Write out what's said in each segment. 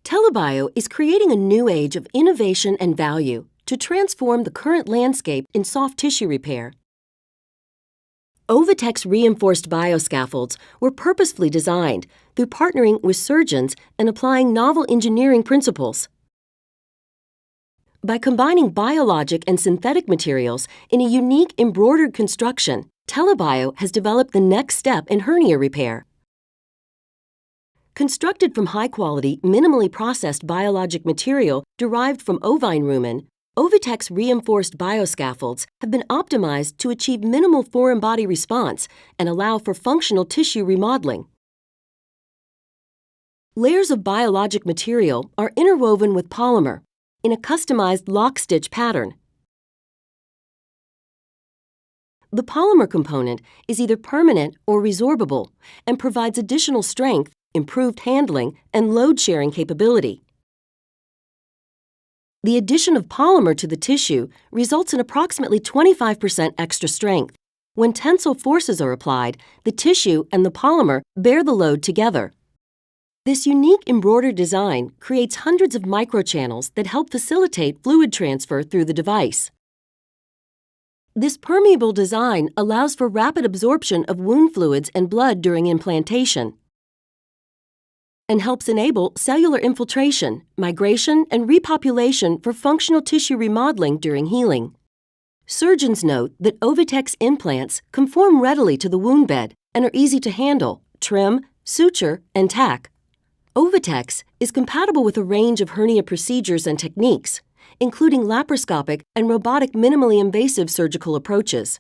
TELA Bio is creating a new age of innovation and value to transform the current landscape in soft tissue repair. OviTex reinforced bioscaffolds were purposefully designed through partnering with surgeons and applying novel engineering principles. By combining biologic and synthetic materials in a unique embroidered construction, TELA Bio has developed the next step in hernia repair. Constructed from high-quality, minimally processed biologic material derived from ovine rumen, OviTex reinforced bioscaffolds have been optimized to achieve minimal foreign body response and allow for functional tissue remodeling. Layers of biologic material are interwoven with polymer in a customized lock-stitch pattern. The polymer component is either permanent or resorbable and provides additional strength, improved handling, and load-sharing capability. The addition of polymer to the tissue results in approximately 25% extra strength. When tensile forces are applied, the tissue and the polymer bear the load together. This unique embroidered design creates hundreds of microchannels that help facilitate fluid transfer through the device. This permeable design allows for rapid absorption of wound fluids and blood during implantation and helps enable cellular infiltration, migration, and repopulation for functional tissue remodeling during healing. Surgeons note that OviTex implants conform readily to the wound bed and are easy to handle, trim, suture, and tack. OviTex is compatible with a range of hernia procedures and techniques, including laparoscopic and robotic minimally invasive surgical approaches.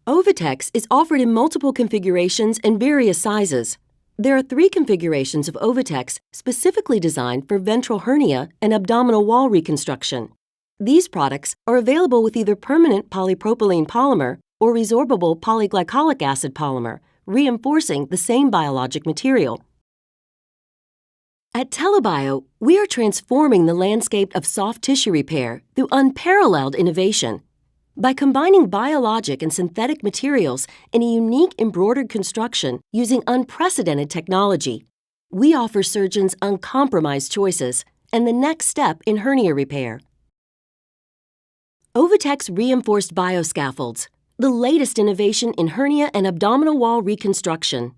OviTex is offered in multiple configurations and various sizes. There are 3 configurations of OviTex specifically designed for ventral hernia and abdominal wall reconstruction. These products are available with either permanent polypropylene polymer or resorbable polyglycolic acid polymer, reinforcing the same biologic material. At TELA Bio, we are transforming the landscape of soft tissue repair through unparalleled innovation. By combining biologic and synthetic materials in a unique embroidered construction using unprecedented technology, we offer surgeons uncompromised choices and the next step in hernia repair. OviTex reinforced bioscaffolds, the latest innovation in hernia and abdominal wall reconstruction.